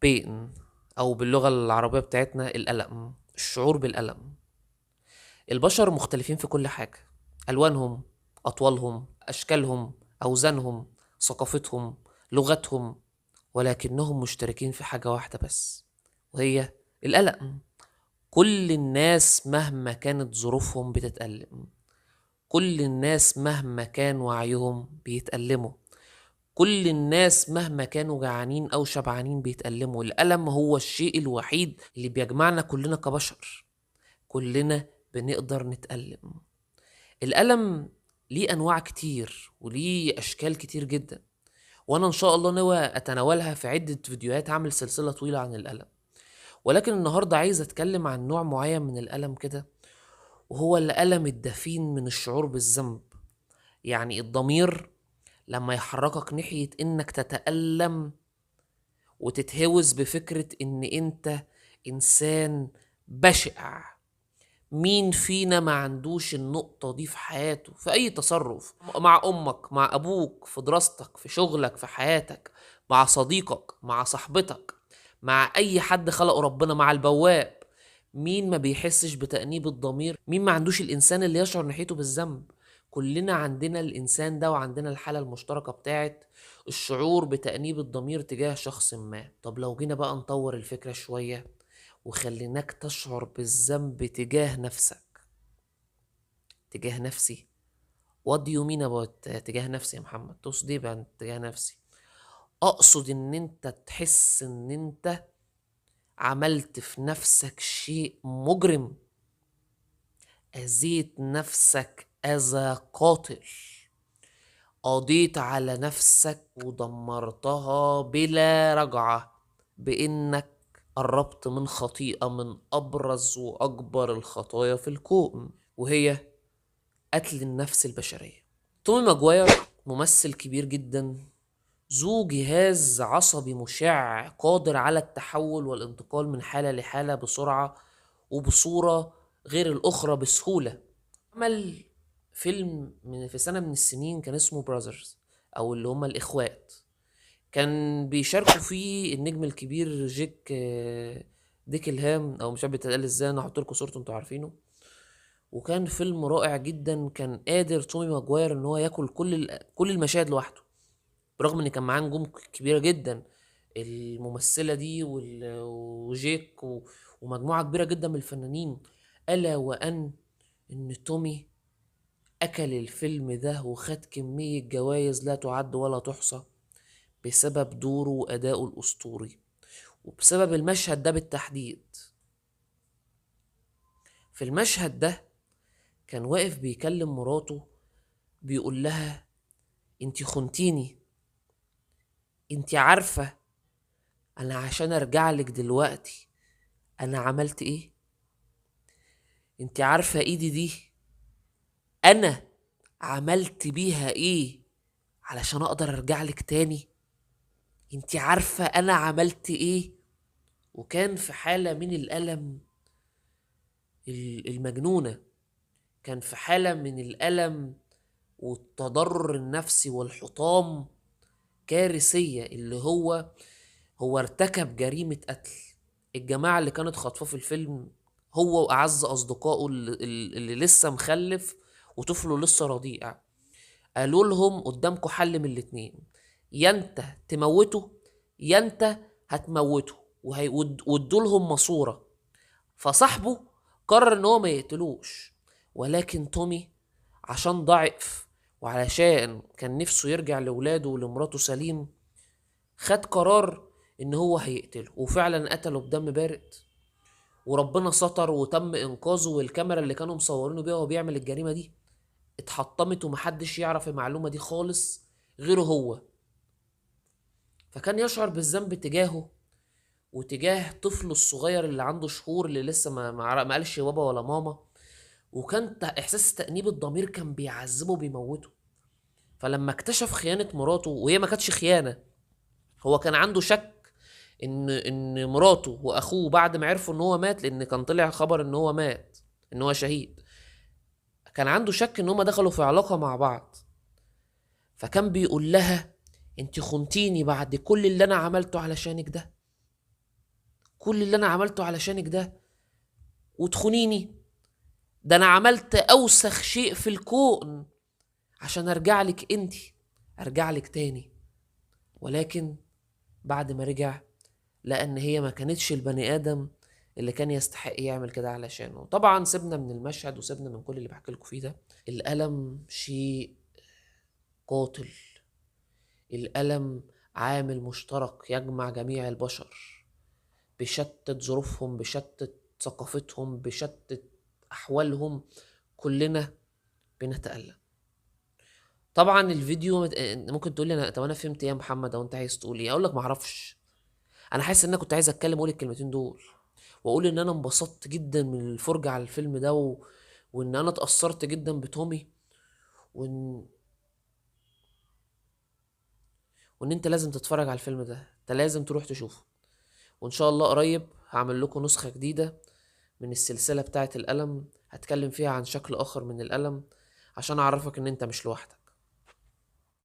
pain، أو باللغة العربية بتاعتنا الألم، الشعور بالألم. البشر مختلفين في كل حاجة، ألوانهم، أطوالهم، أشكالهم، أوزانهم، ثقافتهم، لغتهم، ولكنهم مشتركين في حاجة واحدة بس، وهي الألم. كل الناس مهما كانت ظروفهم بتتألم، كل الناس مهما كان وعيهم بيتألموا، كل الناس مهما كانوا جعانين أو شبعانين بيتألموا. الألم هو الشيء الوحيد اللي بيجمعنا كلنا كبشر، كلنا بنقدر نتألم. الألم ليه أنواع كتير وليه أشكال كتير جدا، وأنا إن شاء الله ناوي أتناولها في عدة فيديوهات، هعمل سلسلة طويلة عن الألم. ولكن النهاردة عايز أتكلم عن نوع معين من الألم كده، وهو الألم الدفين من الشعور بالذنب. يعني الضمير لما يحركك ناحية إنك تتألم وتتهوس بفكرة إن أنت إنسان بشع. مين فينا ما عندوش النقطة دي في حياته، في أي تصرف، مع أمك، مع أبوك، في دراستك، في شغلك، في حياتك، مع صديقك، مع صاحبتك، مع أي حد خلقه ربنا، مع البواب. مين ما بيحسش بتأنيب الضمير؟ مين ما عندوش الإنسان اللي يشعر ناحيته بالذنب؟ كلنا عندنا الإنسان ده، وعندنا الحالة المشتركة بتاعت الشعور بتأنيب الضمير تجاه شخص ما. طب لو جينا بقى نطور الفكرة شوية وخليناك تشعر بالذنب تجاه نفسك، تجاه نفسي. what do you mean about تجاه نفسي يا محمد؟ تقصد ايه بقى تجاه نفسي؟ اقصد ان انت تحس ان انت عملت في نفسك شيء مجرم، اذيت نفسك اذى قاتل، قضيت على نفسك ودمرتها بلا رجعة، بانك قربت من خطيئة من ابرز واكبر الخطايا في الكون، وهي قتل النفس البشرية. تومي ماجواير ممثل كبير جدا، ذو جهاز عصبي مشع قادر على التحول والانتقال من حالة لحالة بسرعة وبصورة غير الأخرى بسهولة. عمل فيلم في سنة من السنين كان اسمه براذرز، أو اللي هما الإخوات. كان بيشاركوا فيه النجم الكبير جيك ديكلهام، أو مش عارف بيتقال ازاي، أنا هحط لكم صورته انتوا عارفينه. وكان فيلم رائع جدا، كان قادر تومي ماجواير ان هو ياكل كل المشاهد لوحده، برغم ان كان معاه نجوم كبيره جدا، الممثله دي وجيك ومجموعه كبيره جدا من الفنانين. الا ان تومي اكل الفيلم ده وخد كميه جوائز لا تعد ولا تحصى بسبب دوره وادائه الاسطوري، وبسبب المشهد ده بالتحديد. في المشهد ده كان واقف بيكلم مراته، بيقول لها انتي خنتيني، انتي عارفة انا عشان ارجع لك دلوقتي انا عملت ايه؟ انتي عارفة ايدي دي انا عملت بيها ايه علشان اقدر ارجع لك تاني؟ انتي عارفة انا عملت ايه؟ وكان في حالة من الألم المجنونة، كان في حالة من الألم والتضرر النفسي والحطام كارثية، اللي هو ارتكب جريمة قتل. الجماعة اللي كانت خاطفاه في الفيلم هو وأعز أصدقائه اللي لسه مخلف وطفله لسه رضيع، قالوا لهم قدامكم حل من الاتنين، يا انت تموته يا انت هتموته، وادوا لهم ماسورة. فصاحبه قرر ان هو ما يقتلوش، ولكن تومي عشان ضعف وعلشان كان نفسه يرجع لولاده ولمراته سليم، خد قرار ان هو هيقتله، وفعلا قتله بدم بارد. وربنا ستر وتم انقاذه، والكاميرا اللي كانوا مصورينه بيها وهو بيعمل الجريمه دي اتحطمت، ومحدش يعرف المعلومه دي خالص غيره هو. فكان يشعر بالذنب تجاهه وتجاه طفله الصغير اللي عنده شهور، اللي لسه ما قالش بابا ولا ماما. وكان احساس تأنيب الضمير كان بيعذبه بيموته. فلما اكتشف خيانه مراته، وهي ما كانتش خيانه، هو كان عنده شك ان مراته واخوه بعد ما عرفوا ان هو مات، لان كان طلع خبر ان هو مات، ان هو شهيد، كان عنده شك ان هما دخلوا في علاقة مع بعض. فكان بيقول لها انت خنتيني بعد كل اللي انا عملته علشانك ده، كل اللي انا عملته علشانك ده وتخونيني؟ ده انا عملت اوسخ شيء في الكون عشان ارجع لك انتي، ارجع لك تاني. ولكن بعد ما رجع لقى ان هي ما كانتش البني ادم اللي كان يستحق يعمل كده علشانه. طبعا سيبنا من المشهد وسيبنا من كل اللي بحكي لكم فيه ده، الألم شيء قاتل. الألم عامل مشترك يجمع جميع البشر بشتى ظروفهم، بشتى ثقافتهم، بشتى أحوالهم، كلنا بنتألم. طبعا الفيديو ممكن تقول لي طب انا فهمت ايه يا محمد او انت عايز تقول ايه؟ اقول لك ما اعرفش. انا حاسس ان انا كنت عايز اتكلم واقول الكلمتين دول، واقول ان انا انبسطت جدا من الفرجه على الفيلم ده وان انا اتاثرت جدا بتومي، وان وان انت لازم تتفرج على الفيلم ده، انت لازم تروح تشوفه. وان شاء الله قريب هعمل لكم نسخه جديده من السلسله بتاعه الالم، هتكلم فيها عن شكل اخر من الالم عشان اعرفك ان انت مش لوحدك.